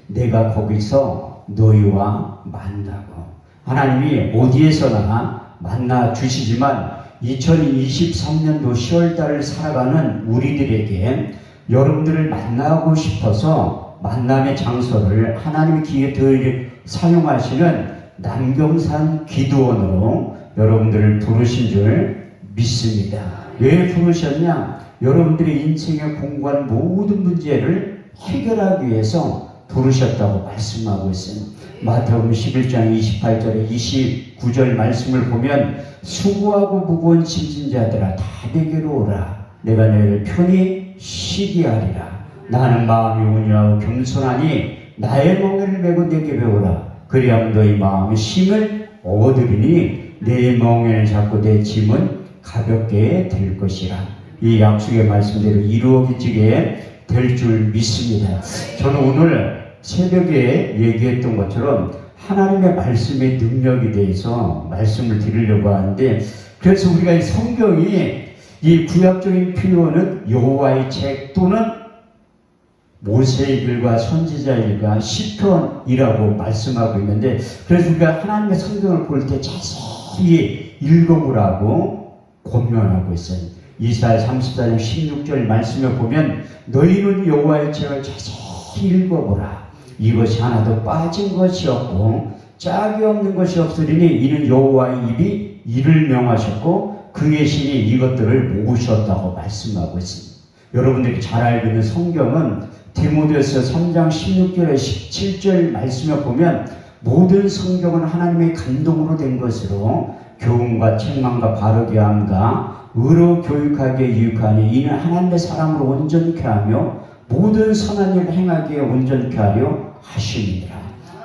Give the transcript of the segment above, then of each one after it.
내가 거기서 너희와 만나고. 하나님이 어디에서나 만나 주시지만 2023년도 10월달을 살아가는 우리들에게 여러분들을 만나고 싶어서 만남의 장소를 하나님의 기회에 사용하시는 남경산 기도원으로 여러분들을 부르신 줄 믿습니다. 왜 부르셨냐? 여러분들의 인생에 공부한 모든 문제를 해결하기 위해서 부르셨다고 말씀하고 있습니다. 마태복음 11장 28절에 29절 말씀을 보면 수고하고 무거운 짐진 자들아 다 내게로 오라. 내가 너희를 편히 쉬게 하리라. 나는 마음이 온유하고 겸손하니 나의 멍에를 메고 내게 배우라. 그리하면 너희 마음의 힘을 얻으리니 내 멍에를 잡고 내 짐은 가볍게 될 것이라. 이 약속의 말씀대로 이루어지게 될 줄 믿습니다. 저는 오늘 새벽에 얘기했던 것처럼 하나님의 말씀의 능력에 대해서 말씀을 드리려고 하는데, 그래서 우리가 이 성경이 이 구약적인 표현은 여호와의 책 또는 모세의 글과 선지자의 글과 시편이라고 말씀하고 있는데, 그래서 우리가 하나님의 성경을 볼 때 자세히 읽어보라고 권면하고 있어요. 이사야 34장 16절 말씀을 보면 너희는 여호와의 책을 자세히 읽어보라. 이것이 하나도 빠진 것이 없고 짝이 없는 것이 없으리니 이는 여호와의 입이 이를 명하셨고 그의 신이 이것들을 모으셨다고 말씀하고 있습니다. 여러분들이 잘 알고 있는 성경은 디모데후서 3장 16절에 17절 말씀을 보면 모든 성경은 하나님의 감동으로 된 것으로 교훈과 책망과 바르게 함과 의로 교육하기에 유익하니 이는 하나님의 사람으로 온전케 하며 모든 선한 일을 행하기에 온전케 하려 하십니다.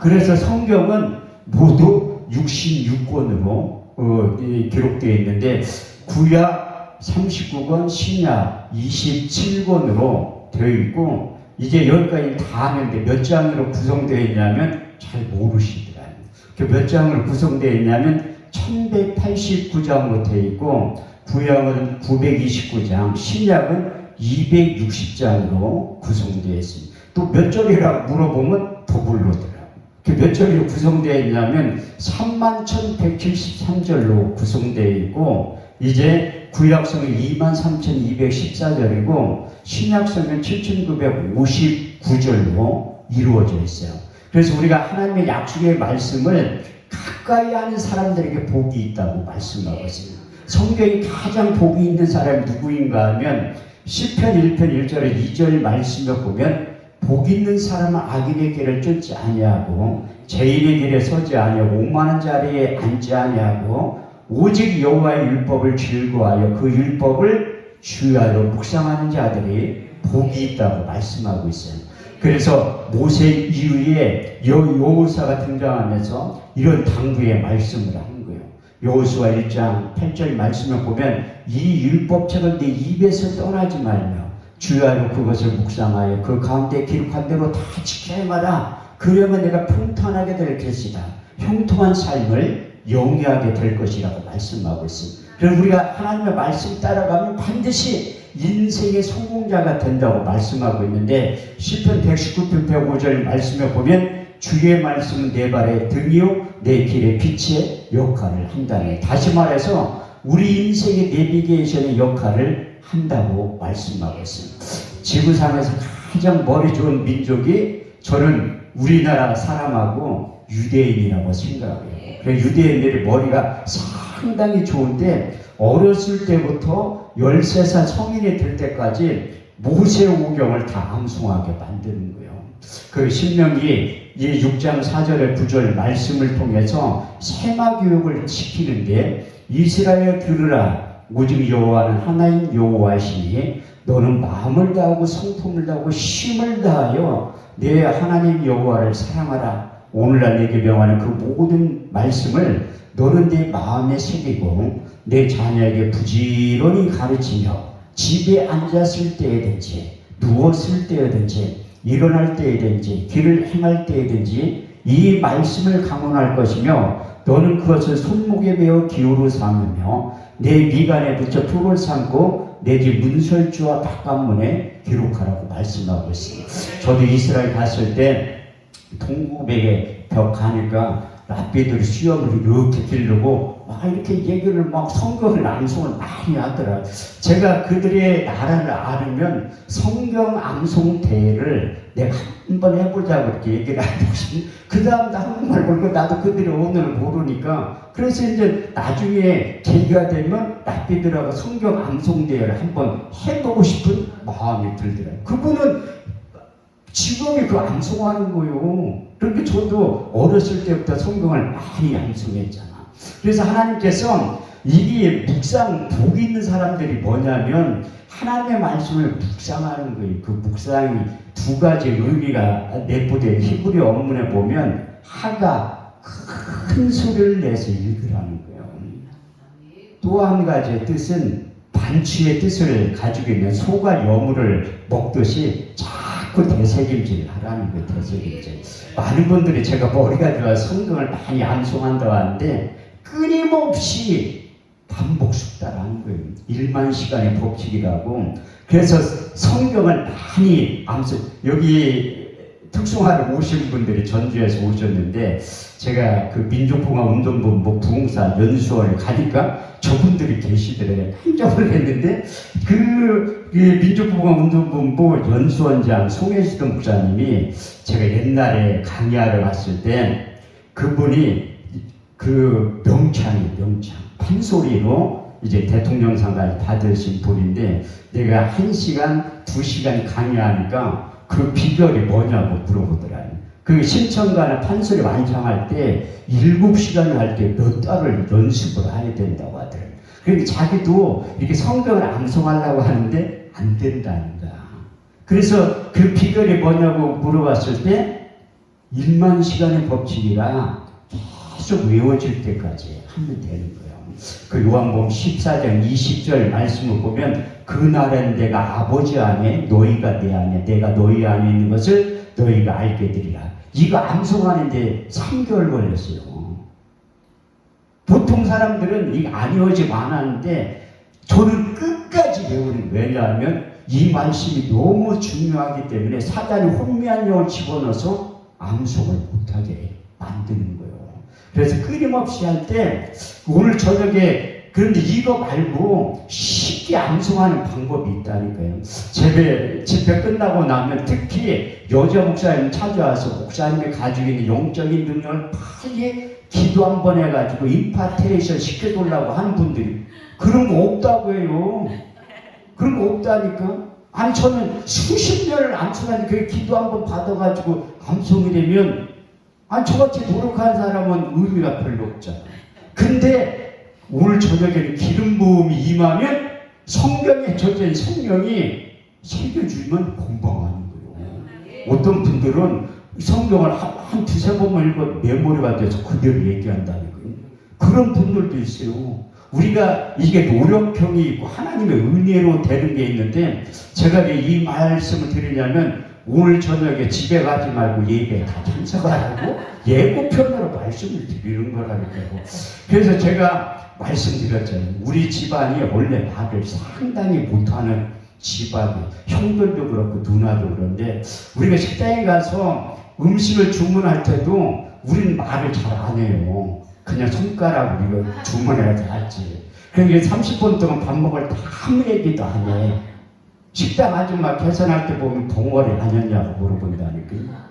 그래서 성경은 모두 66권으로 기록되어 있는데 구약 39권, 신약 27권으로 되어 있고, 이제 여기까지 다 하는데 몇 장으로 구성되어 있냐면 잘 모르시더라고요. 몇 장으로 구성되어 있냐면 1189장으로 되어 있고, 구약은 929장, 신약은 260장으로 구성되어 있습니다. 또 몇 절이라고 물어보면 더불로더라고요. 몇 절로 구성되어 있냐면 31,173절로 구성되어 있고, 이제 구약성은 23,214절이고 신약성은 7,959절로 이루어져 있어요. 그래서 우리가 하나님의 약속의 말씀을 가까이 하는 사람들에게 복이 있다고 말씀하고 있습니다. 성경이 가장 복이 있는 사람이 누구인가 하면 시편 1편 1절에 2절 말씀을 보면 복 있는 사람은 악인의 길을 쫓지 아니하고 죄인의 길에 서지 아니하고 오만한 자리에 앉지 아니하고 오직 여호와의 율법을 즐거워하여 그 율법을 주의하여 묵상하는 자들이 복이 있다고 말씀하고 있어요. 그래서 모세 이후에 여호수아가 등장하면서 이런 당부의 말씀을 하는 거예요. 여호수아 1장 8절 말씀을 보면 이 율법책을 내 입에서 떠나지 말며 주의하여 그것을 묵상하여 그 가운데 기록한 대로 다 지켜야 마라. 그러면 내가 평탄하게 될 것이다. 형통한 삶을 영위하게 될 것이라고 말씀하고 있습니다. 그래서 우리가 하나님의 말씀 따라가면 반드시 인생의 성공자가 된다고 말씀하고 있는데, 시편 119편 105절 말씀에 보면 주의 말씀은 내 발의 등이요 내 길의 빛의 역할을 한다네. 다시 말해서 우리 인생의 내비게이션의 역할을 한다고 말씀하고 있습니다. 지구상에서 가장 머리 좋은 민족이 저는 우리나라 사람하고 유대인이라고 생각해요. 유대인들이 머리가 상당히 좋은데 어렸을 때부터 13살 성인이 될 때까지 모세오경을 다 암송하게 만드는 거예요. 그 신명기 6장 4절에 9절 말씀을 통해서 세마교육을 시키는데 이스라엘 들으라. 오직 여호와는 하나님 여호와시니 너는 마음을 다하고 성품을 다하고 힘을 다하여 내 하나님 여호와를 사랑하라. 오늘날 내게 명하는 그 모든 말씀을 너는 내 마음에 새기고 내 자녀에게 부지런히 가르치며 집에 앉았을 때에든지 누웠을 때에든지 일어날 때에든지 길을 행할 때에든지 이 말씀을 강론할 것이며 너는 그것을 손목에 베어 기호로 삼으며 내 미간에 붙여 표를 삼고 내 집 문설주와 바깥문에 기록하라고 말씀하고 있습니다. 저도 이스라엘 갔을 때 동국백에 벽 가니까 랍비들이 수염을 이렇게 기르고 막 이렇게 얘기를 막 성경을 암송을 많이 하더라. 제가 그들의 나라를 알으면 성경 암송 대회를 내가 한번 해보자고 이렇게 얘기를 하고 싶은데 그 다음도 한국말 모르고 나도 그들의 오늘을 모르니까 그래서 이제 나중에 계기가 되면 랍비들하고 성경 암송 대회를 한번 해보고 싶은 마음이 들더라고요. 그분은 직업이 그 암송하는 거요. 그렇게 저도 어렸을 때부터 성경을 많이 암송했잖아. 그래서 하나님께서 이게 묵상, 복 있는 사람들이 뭐냐면 하나님의 말씀을 묵상하는 거예요. 그 묵상이 두 가지 의미가 내포된 히브리 원문에 보면 하가 큰 소리를 내서 읽으라는 거예요. 또 한 가지의 뜻은 반추의 뜻을 가지고 있는 소가 여물을 먹듯이 자꾸 되새김질 하라는 거예요. 되새김질. 많은 분들이 제가 머리가 좋아 성경을 많이 암송한다고 하는데 끊임없이 반복 숙달하는 거예요. 1만 시간의 법칙이라고. 그래서 성경을 많이 암송. 여기 특송화를 오신 분들이 전주에서 오셨는데 제가 그 민족봉화운동본부 부흥사 연수원에 가니까 저분들이 계시더래요. 깜짝을 했는데 그 민족봉화운동본부 연수원장 송혜수도 목사님이 제가 옛날에 강의하러 갔을 때 그분이 그 명창이 명창 판소리로 이제 대통령상까지 받으신 분인데 내가 1시간, 2시간 강의하니까 그 비결이 뭐냐고 물어보더라고요. 그 신청가나 판소리 완창할 때 7시간을 할 때 몇 달을 연습을 해야 된다고 하더라고요. 그러니까 자기도 이렇게 성경을 암송하려고 하는데 안 된다는 거야. 그래서 그 비결이 뭐냐고 물어봤을 때 1만 시간의 법칙이라 계속 외워질 때까지 하면 되는 거예요. 그 요한복음 14장 20절 말씀을 보면 그날엔 내가 아버지 안에 너희가 내 안에 내가 너희 안에 있는 것을 너희가 알게 되리라. 이거 암송하는데 3개월 걸렸어요. 보통 사람들은 이게 안 외워지고 안 하는데 저는 끝까지 외우는 거예요. 왜냐하면 이 말씀이 너무 중요하기 때문에 사단이 혼미한 영을 집어넣어서 암송을 못하게 만드는 거예요. 그래서 끊임없이 할 때 오늘 저녁에 그런데 이거 말고 쉽게 암송하는 방법이 있다니까요. 집회 끝나고 나면 특히 여자 목사님 찾아와서 목사님이 가지고 있는 영적인 능력을 빨리 기도 한번 해가지고 임파테이션 시켜달라고 하는 분들이 그런 거 없다고 해요. 그런 거 없다니까. 아니 저는 수십 년을 암송하는 그 기도 한번 받아가지고 암송이 되면 아니 저같이 노력하는 사람은 의미가 별로 없잖아. 근데 오늘 저녁에는 기름 부음이 임하면 성경에 젖은 성령이 새겨주면 건강하는 거예요. 어떤 분들은 성경을 한 두세 번만 읽어 메모리가 돼서 그대로 얘기한다는 거예요. 그런 분들도 있어요. 우리가 이게 노력형이 있고 하나님의 은혜로 되는 게 있는데 제가 왜 이 말씀을 드리냐면 오늘 저녁에 집에 가지 말고 예배에 다 참석하라고 예고편으로 말씀을 드리는 거라니까요. 그래서 제가 말씀드렸잖아요. 우리 집안이 원래 말을 상당히 못하는 집안이에요. 형들도 그렇고 누나도 그런데 우리가 식당에 가서 음식을 주문할 때도 우리는 말을 잘 안 해요. 그냥 손가락으로 이거 주문해야지 하지. 그러니까 30분 동안 밥 먹을 때 아무 얘기도 안 해. 식당 아줌마 계산할 때 보면 덩어리 아니었냐고 물어본다니까.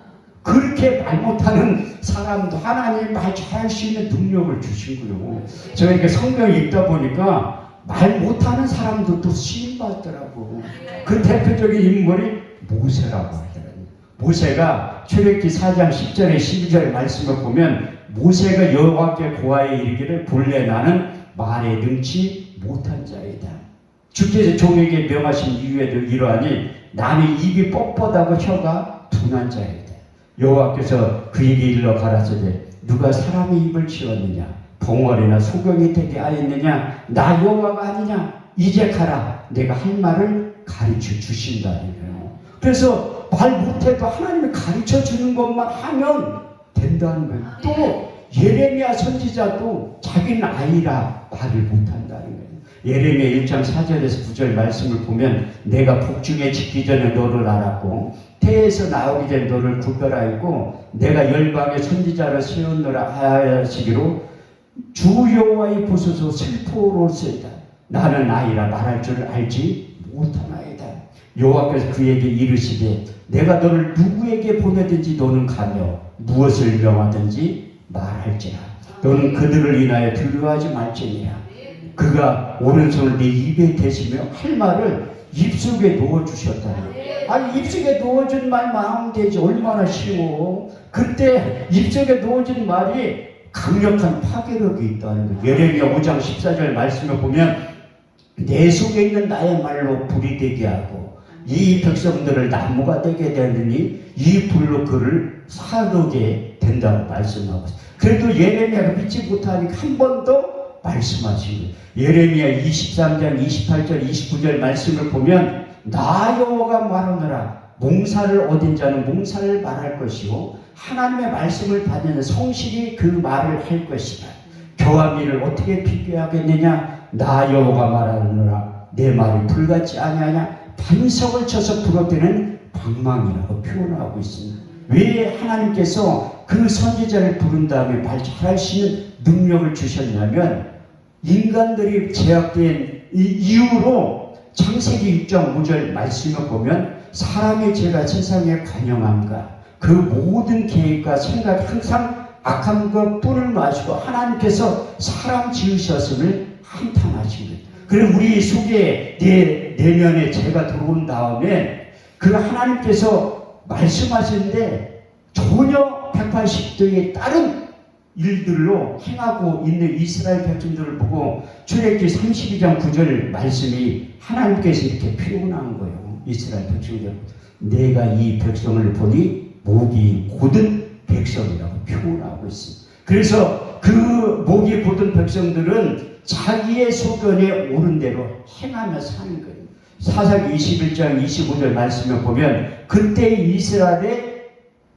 그렇게 말 못하는 사람도 하나님 말 잘할 수 있는 능력을 주신 거예요. 제가 이렇게 성경 읽다 보니까 말 못하는 사람들도 시인받더라고. 그 대표적인 인물이 모세라고 하더라고요. 모세가 출애굽기 4장 10절에 12절 말씀을 보면 모세가 여호와께 고하여 이르기를 본래 나는 말에 능치 못한 자이다. 주께서 종에게 명하신 이유에도 이러하니 나는 입이 뻣뻣하고 혀가 둔한 자이다. 여호와께서 그에게 일러 가라사대 누가 사람의 입을 치웠느냐 벙어리나 소경이 되게 하였느냐 나 여호와가 아니냐 이제 가라 내가 할 말을 가르쳐 주신다니까요. 그래서 말 못해도 하나님이 가르쳐 주는 것만 하면 된다는 거예요. 또 예레미야 선지자도 자기는 아이라 말을 못한다는 거예요. 예레미야 1장 4절에서 9절 말씀을 보면 내가 복중에 짓기 전에 너를 알았고 태에서 나오기 전에 너를 구별하였고 내가 열방의 선지자를 세우느라 하시기로 주 여호와의 보소서 슬퍼로소이다. 나는 아이라 말할 줄 알지 못하나이다. 여호와께서 그에게 이르시되 내가 너를 누구에게 보내든지 너는 가며 무엇을 명하든지 말할지라. 너는 그들을 인하여 두려워하지 말지니라. 그가 오른손을 네 입에 대시며 할 말을 입속에 넣어주셨다. 아니 입속에 넣어준 말만 하면 되지. 얼마나 쉬워. 그때 입속에 넣어준 말이 강력한 파괴력이 있다는 거예요. 예레미야 5장 14절 말씀을 보면 내 속에 있는 나의 말로 불이 되게 하고 이 백성들을 나무가 되게 되느니 이 불로 그를 사르게 된다고 말씀하고 있어요. 그래도 예레미야가 믿지 못하니까 한 번 더 말씀하신 거예요. 예레미야 23장 28절 29절 말씀을 보면 나 여호와가 말하노라 몽사를 얻은 자는 몽사를 말할 것이요 하나님의 말씀을 받는 성실히 그 말을 할 것이다. 겨와 밀을 어떻게 비교하겠느냐. 나 여호와가 말하노라 내 말이 불같지 아니하냐. 반석을 쳐서 부러뜨리는 방망이라고 표현하고 있습니다. 왜 하나님께서 그 선지자를 부른 다음에 발전할 수 있는 능력을 주셨냐면 인간들이 제약된 이유로 창세기 6장 5절 말씀을 보면 사람의 죄가 세상에 관영함과 그 모든 계획과 생각이 항상 악한 것 뿔을 마시고 하나님께서 사람 지으셨음을 한탄하신 거예요. 그럼 우리 속에 내면에 죄가 들어온 다음에 그 하나님께서 말씀하시는데 전혀 180도의 다른 일들로 행하고 있는 이스라엘 백성들을 보고 출애굽기 32장 9절 말씀이 하나님께서 이렇게 표현한 거예요. 이스라엘 백성들 내가 이 백성을 보니 목이 곧은 백성이라고 표현하고 있습니다. 그래서 그 목이 곧은 백성들은 자기의 소견에 옳은 대로 행하며 사는 거예요. 사사기 21장 25절 말씀을 보면 그때 이스라엘에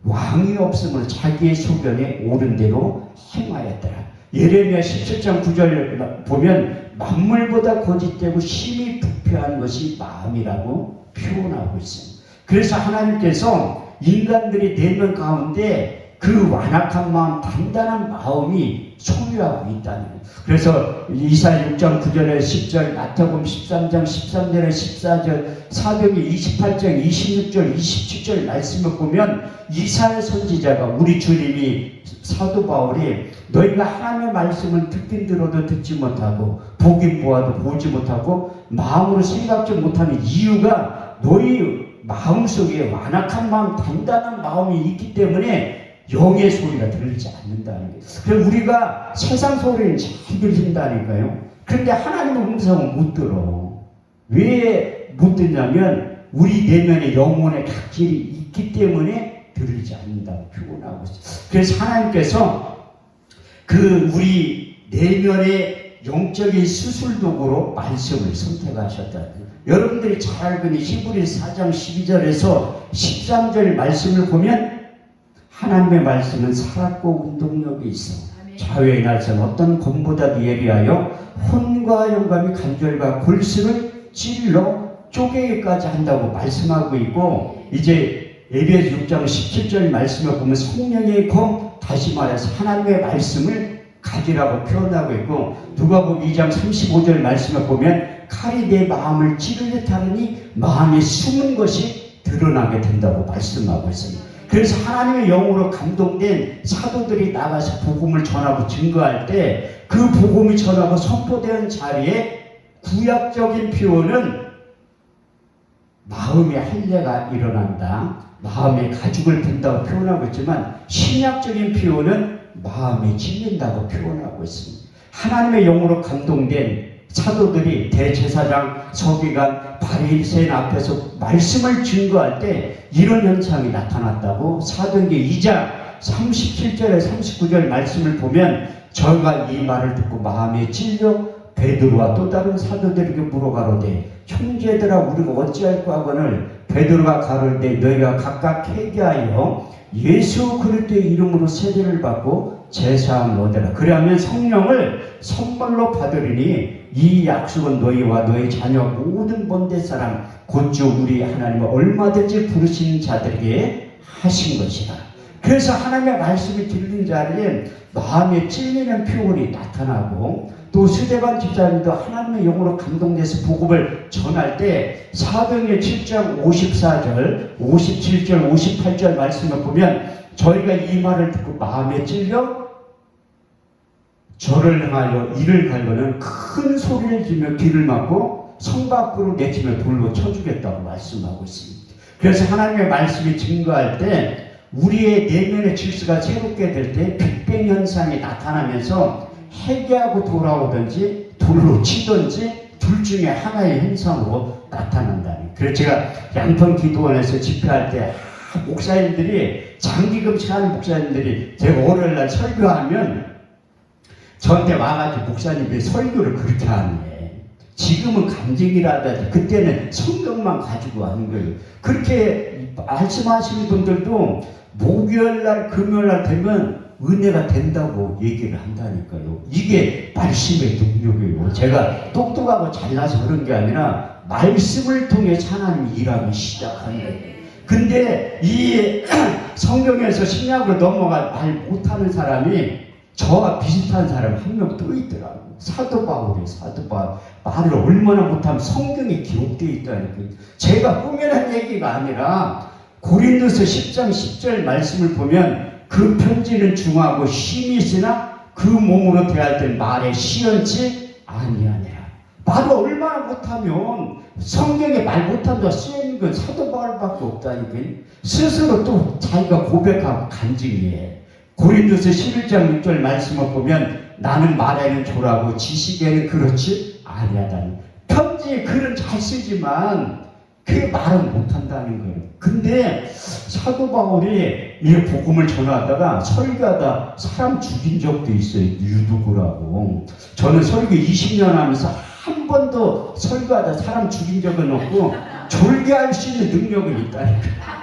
왕이 없으므로 자기의 소견에 옳은 대로 행하였더라. 예레미야 17장 9절 보면 만물보다 거짓되고 심히 부패한 것이 마음이라고 표현하고 있습니다. 그래서 하나님께서 인간들이 내면 가운데 그 완악한 마음, 단단한 마음이 소유하고 있다는 거예요. 그래서 이사야 6장 9절에 10절, 마태복음 13장 13절에 14절, 사도행전 28장 26절, 27절 말씀을 보면 이사야 선지자가 우리 주님이 사도 바울이 너희가 하나님의 말씀을 듣긴 들어도 듣지 못하고 보긴 보아도 보지 못하고 마음으로 생각지 못하는 이유가 너희 마음속에 완악한 마음, 단단한 마음이 있기 때문에 영의 소리가 들리지 않는다는 거예요. 그래서 우리가 세상 소리는 잘 들린다니까요. 그런데 하나님의 음성은 못 들어. 왜 못 듣냐면 우리 내면에 영혼의 각질이 있기 때문에 들리지 않는다고 표현하고 있어요. 그래서 하나님께서 그 우리 내면의 영적인 수술도구로 말씀을 선택하셨다는 거예요. 여러분들이 잘 알거니 히브리서 4장 12절에서 13절 말씀을 보면 하나님의 말씀은 살았고 운동력이 있어 좌우의 날선 어떤 검보다도 예비하여 혼과 영감이 간절과 골수를 찔러 쪼개기까지 한다고 말씀하고 있고 이제 에베소 6장 17절 말씀을 보면 성령의 검 다시 말해서 하나님의 말씀을 가지라고 표현하고 있고 누가복음 2장 35절 말씀을 보면 칼이 내 마음을 찌르려 하느니 마음에 숨은 것이 드러나게 된다고 말씀하고 있습니다. 그래서 하나님의 영으로 감동된 사도들이 나가서 복음을 전하고 증거할 때 그 복음이 전하고 선포되는 자리에 구약적인 표현은 마음의 할례가 일어난다. 마음의 가죽을 든다고 표현하고 있지만 신약적인 표현은 마음이 찔린다고 표현하고 있습니다. 하나님의 영으로 감동된 사도들이 대제사장 서기관 바리새인 앞에서 말씀을 증거할 때 이런 현상이 나타났다고 사도행전 2장 37절에 39절 말씀을 보면 저희가 이 말을 듣고 마음에 찔려 베드로와 또 다른 사도들에게 물어가로되 형제들아 우리가 어찌할까 하거늘 베드로가 가로되 너희가 각각 회개하여 예수 그리스도의 이름으로 세례를 받고 제사함을 얻으라. 그리하면 성령을 선물로 받으리니 이 약속은 너희와 너희 자녀 모든 본대 사람 곧주 우리 하나님을 얼마든지 부르시는 자들에게 하신 것이라. 그래서 하나님의 말씀이 들린 자리에 마음에 찔리는 표현이 나타나고, 또 스데반 집사님도 하나님의 영으로 감동돼서 복음을 전할 때 사도행전 7장 54절, 57절, 58절 말씀을 보면 저희가 이 말을 듣고 마음에 찔려 저를 향하여 이를 갈고는 큰 소리를 지며 귀를 막고 성 밖으로 내치며 돌로 쳐주겠다고 말씀하고 있습니다. 그래서 하나님의 말씀이 증거할 때 우리의 내면의 질서가 새롭게 될 때 빅뱅 현상이 나타나면서 회개하고 돌아오든지 돌로 치든지 둘 중에 하나의 현상으로 나타난다니. 그래서 제가 양평 기도원에서 집회할 때 목사님들이 장기금식하는 목사님들이 제가 월요일날 설교하면 저한테 와가지고 목사님이 설교를 그렇게 하네. 지금은 감정이라든지 그때는 성경만 가지고 하는 거예요. 그렇게 말씀하시는 분들도 목요일날 금요일날 되면 은혜가 된다고 얘기를 한다니까요. 이게 말씀의 능력이에요. 제가 똑똑하고 잘나서 그런 게 아니라 말씀을 통해 하나님이 일하기 시작하는 거예요. 근데 이 성경에서 신약으로 넘어가 말 못하는 사람이 저와 비슷한 사람이 한 명 또 있더라고요. 사도 바울이에요. 사도 바울. 말을 얼마나 못하면 성경에 기록되어 있다니까요. 제가 꾸며낸 얘기가 아니라 고린도서 10장 10절 말씀을 보면 그 편지는 중하고 힘이 있으나 그 몸으로 대할 때 말에 시원치 아니하니라. 말을 얼마나 못하면 성경에 말 못한다 쓰여있는 건 사도 바울밖에 없다니까요. 스스로 또 자기가 고백하고 간증해. 고린도서 11장 6절 말씀을 보면 나는 말에는 조라고 지식에는 그렇지 아니하다니. 편지에 글은 잘 쓰지만 그게 말은 못한다는 거예요. 근데 사도 바울이 이 복음을 전하다가 설교하다 사람 죽인 적도 있어요. 유두구라고. 저는 설교 20년 하면서 한 번도 설교하다 사람 죽인 적은 없고 졸개할 수 있는 능력은 있다니까.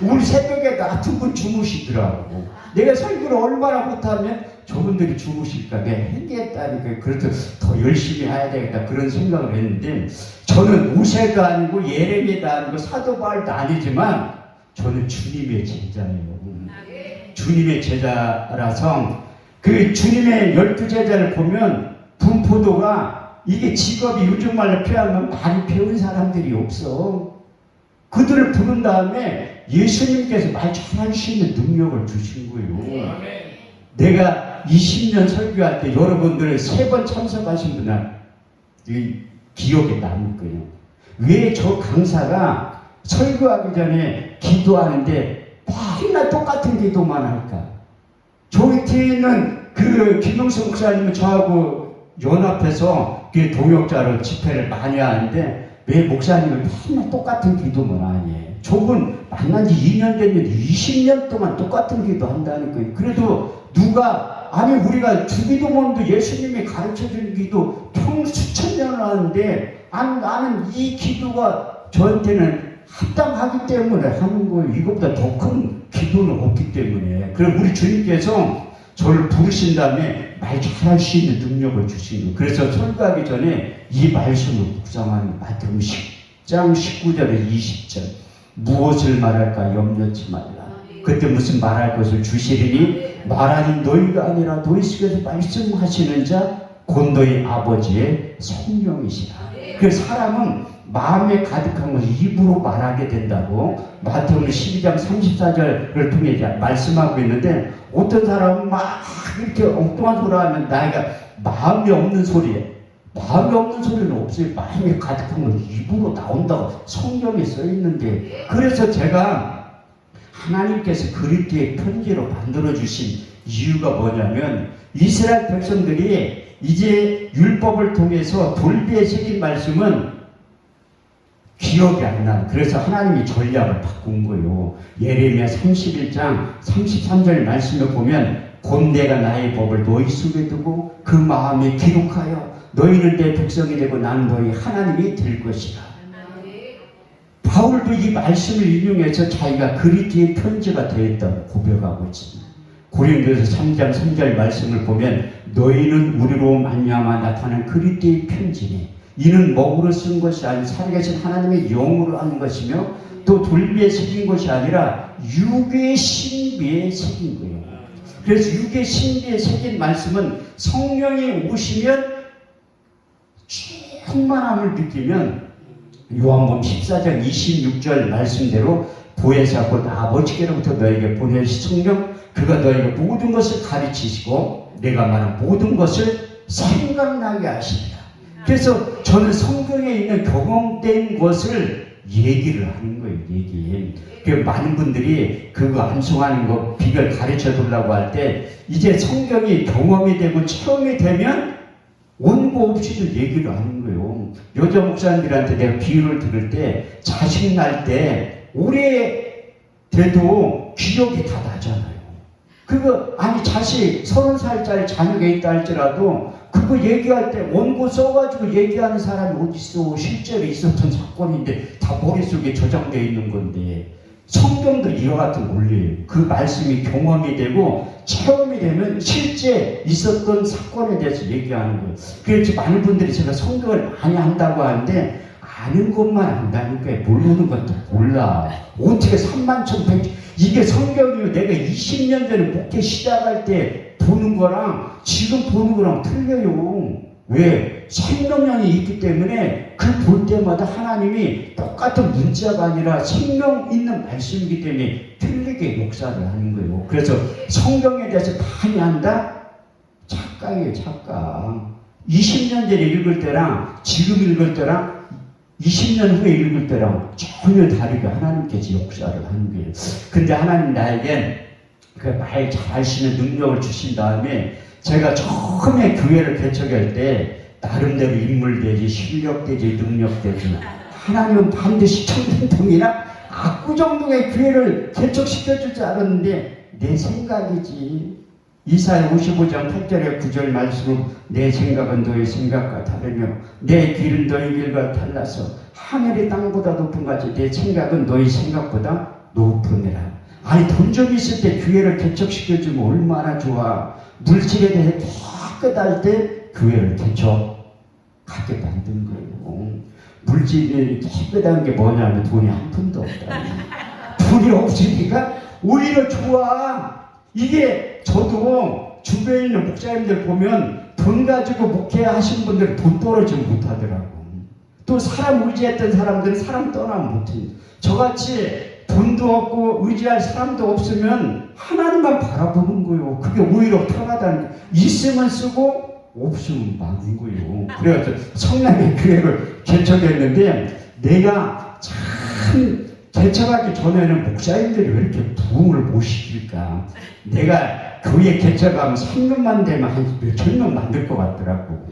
우리 새벽에 나 두 분 주무시더라고. 내가 설교를 얼마나 못하면 저분들이 주무실까 내가 행겠다니까. 그래서 더 열심히 해야 되겠다 그런 생각을 했는데, 저는 모세가 아니고 예레미야도 아니고 사도 바울도 아니지만 저는 주님의 제자예요. 주님의 제자라서 그 주님의 12제자를 보면 분포도가 이게 직업이 요즘 말로 표현하면 많이 배운 사람들이 없어. 그들을 부른 다음에 예수님께서 말 잘할 수 있는 능력을 주신 거예요. 내가 20년 설교할 때 여러분들 3번 참석하신 분은 기억에 남을 거예요. 왜 저 강사가 설교하기 전에 기도하는데 맨날 똑같은 기도만 할까? 저희 팀은 그 김용수 목사님은 저하고 연합해서 동역자로 집회를 많이 하는데 왜 목사님은 맨날 똑같은 기도만 하니? 저분 만난 지 2년 됐는데 20년 동안 똑같은 기도 한다는 거예요. 그래도 누가, 아니 우리가 주기도문도 예수님이 가르쳐준 기도 수천 년을 하는데 나는 이 기도가 저한테는 합당하기 때문에 하는 거예요. 이것보다 더 큰 기도는 없기 때문에. 그럼 우리 주님께서 저를 부르신 다음에 말 잘할 수 있는 능력을 주신 거예요. 그래서 설교하기 전에 이 말씀을 묵상하는 마태복음 10장 19절에 20절. 무엇을 말할까 염려치 말라. 그때 무슨 말할 것을 주시리니 말하니 너희가 아니라 너희 속에서 말씀하시는 자 곧 너희 아버지의 성령이시라. 그래서 사람은 마음에 가득한 것을 입으로 말하게 된다고 마태복음 12장 34절을 통해 말씀하고 있는데, 어떤 사람은 막 이렇게 엉뚱한 소리 하면 나이가 마음이 없는 소리에, 마음이 없는 소리는 없어요. 마음에 가득한 건 입으로 나온다고 성경에 써 있는데, 그래서 제가 하나님께서 그리스도의 편지로 만들어 주신 이유가 뭐냐면, 이스라엘 백성들이 이제 율법을 통해서 돌비에 새긴 말씀은 기억이 안 나. 그래서 하나님이 전략을 바꾼 거예요. 예레미야 31장 33절 말씀을 보면 곧 내가 나의 법을 너희 속에 두고 그 마음에 기록하여 너희는 내 백성이 되고 나는 너희 하나님이 될 것이다. 바울도 이 말씀을 인용해서 자기가 그리스도의 편지가 되었다고 고백하고 있습니다. 고린도서 3장 3절 말씀을 보면 너희는 우리로 말미암아 나타난 그리스도의 편지니 이는 먹으로 쓴 것이 아닌 살아계신 하나님의 영으로 하는 것이며 또 돌비에 새긴 것이 아니라 육의 신비에 새긴 거예요. 그래서 육의 신비에 새긴 말씀은 성령이 오시면 충만함을 느끼면 요한복음 14장 26절 말씀대로 보혜사 곧 아버지께로부터 너에게 보내신 성령 그가 너에게 모든 것을 가르치시고 내가 말한 모든 것을 생각나게 하십니다. 그래서 저는 성경에 있는 경험된 것을 얘기를 하는 거예요. 얘기. 그 많은 분들이 그거 암송하는 거 비결 가르쳐 달라고 할 때 이제 성경이 경험이 되고 체험이 되면 원고 없이도 얘기를 하는 거예요. 여자 목사님들한테 내가 비유를 들을 때 자식 날 때 오래 돼도 기억이 다 나잖아요. 그거 아니 자식 30살짜리 자녀가 있다 할지라도 그거 얘기할 때 원고 써가지고 얘기하는 사람이 어디 있어. 실제로 있었던 사건인데 다 머릿속에 저장되어 있는 건데 성경도 이와 같은 원리예요. 그 말씀이 경험이 되고 체험이 되면 실제 있었던 사건에 대해서 얘기하는 거예요. 그래서 많은 분들이 제가 성경을 많이 한다고 하는데 아는 것만 안다니까 모르는 것도 몰라. 어떻게 31,100 이게 성경이요. 내가 20년 전에 목회 시작할 때 보는 거랑 지금 보는 거랑 틀려요. 왜? 생명량이 있기 때문에 그 볼 때마다 하나님이 똑같은 문자가 아니라 생명 있는 말씀이기 때문에 틀리게 역사를 하는 거예요. 그래서 성경에 대해서 많이 안다? 착각이에요. 착각. 20년 전에 읽을 때랑 지금 읽을 때랑 20년 후에 읽을 때랑 전혀 다르게 하나님께서 역사를 하는 거예요. 근데 하나님 나에겐 그 말 잘하시는 능력을 주신 다음에 제가 처음에 교회를 개척할 때 나름대로 인물되지 실력되지 능력되지 하나님은 반드시 청정동이나 압구정동의 교회를 개척시켜줄 줄 알았는데 내 생각이지. 이사야 55장 8절에 9절 말씀은 내 생각은 너의 생각과 다르며 내 길은 너의 길과 달라서 하늘이 땅보다 높은 같이 내 생각은 너의 생각보다 높으니라. 아니 돈 좀 있을 때 교회를 개척시켜주면 얼마나 좋아. 물질에 대해 깨끗할 때 교회를 개척하게 만든 거예요. 물질이 깨끗한 게 뭐냐면 돈이 한 푼도 없다. 돈이 없으니까 오히려 좋아. 이게 저도 주변에 있는 목사님들 보면 돈 가지고 목회하신 분들은 돈 떨어지면 못하더라고. 또 사람 의지했던 사람들은 사람 떠나면 못해. 저같이 돈도 없고 의지할 사람도 없으면 하나님만 바라보는 거예요. 그게 오히려 편하다는 거예요. 있으면 쓰고 없으면 막는 거예요. 그래서 성남의 교회를 개척했는데 내가 참 개척하기 전에는 목사님들이 왜 이렇게 부흥을 못 시킬까. 내가 교회 개척하면 3년만 되면 한 몇천 명 만들 것 같더라고.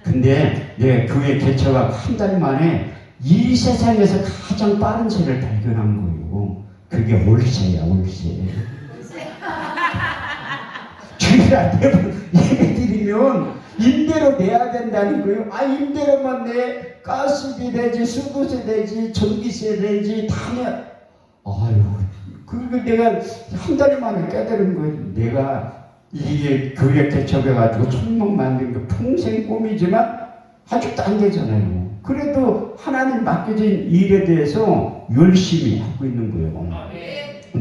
근데 내가 교회 개척하고 한 달 만에 이 세상에서 가장 빠른 새를 발견한 거예요. 그게 월세야, 월세. 주일날 예배 드리면 임대료 내야 된다는 거예요. 아, 임대료만 내. 가스비 내지, 수도세 내지, 전기세 내지, 다 내. 아유, 그리고 내가 한 달 만에 깨달은 거예요. 내가 이게 교회 개척해가지고 천명 만든 게 평생 꿈이지만 아직도 안 되잖아요. 그래도 하나님 맡겨진 일에 대해서 열심히 하고 있는 거예요.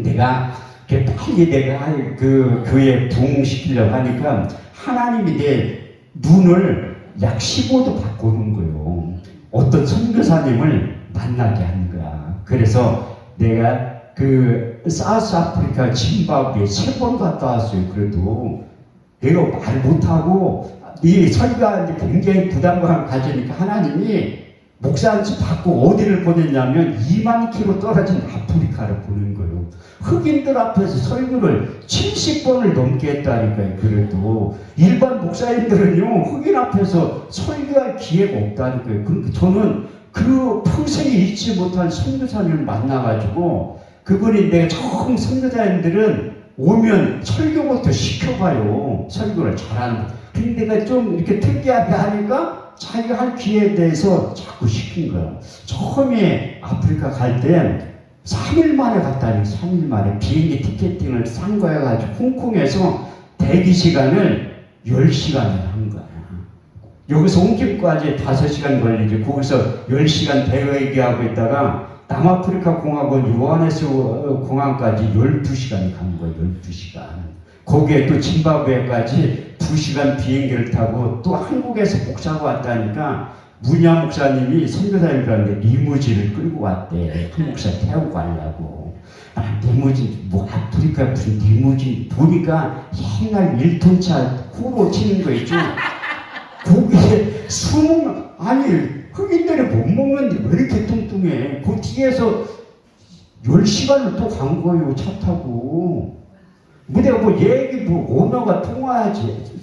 내가 빨리 내가 그 교회 부흥시키려고 하니까 하나님이 내 눈을 약 15도 바꾸는 거예요. 어떤 선교사님을 만나게 하는 거야. 그래서 내가 그 사우스 아프리카 짐바브웨 3번 갔다 왔어요. 그래도 내가 말 못하고 이 설교하는데 굉장히 부담감을 가지니까 하나님이 목사한테 받고 어디를 보냈냐면 2만 킬로 떨어진 아프리카를 보낸 거예요. 흑인들 앞에서 설교를 70번을 넘게 했다니까요. 그래도 일반 목사님들은요 흑인 앞에서 설교할 기회가 없다니까요. 그러니까 저는 그 평생에 잊지 못한 선교사님을 만나가지고 그분이 내가 처음 선교사님들은 오면 설교부터 시켜봐요. 설교를 잘하는. 근데 내가 좀 이렇게 특이하게 하니까 자기가 할 기회에 대해서 자꾸 시킨 거야. 처음에 아프리카 갈 때 3일 만에 갔다니 3일 만에 비행기 티켓팅을 싼 거여가지고 홍콩에서 대기 시간을 10시간을 한 거야. 여기서 홍콩까지 5시간 걸리지. 거기서 10시간 대기하고 있다가 남아프리카 공화국 요하네스부르 공항까지 12시간 간 거야. 12시간. 거기에 또 짐바브웨까지 2시간 비행기를 타고 또 한국에서 목사가 왔다니까 문야 목사님이 선교사님이라는데 리무진을 끌고 왔대. 한 목사 태우고 가려고. 아, 리무진, 뭐 아프리카 무슨 리무진 보니까 옛날 1톤차 호로 치는 거 있죠. 거기에 20명, 아니 흑인들이 못 먹는데 왜 이렇게 뚱뚱해. 그 뒤에서 10시간을 또 간 거예요. 차 타고. 뭐 내가 뭐 얘기 뭐 언어가 통화하지.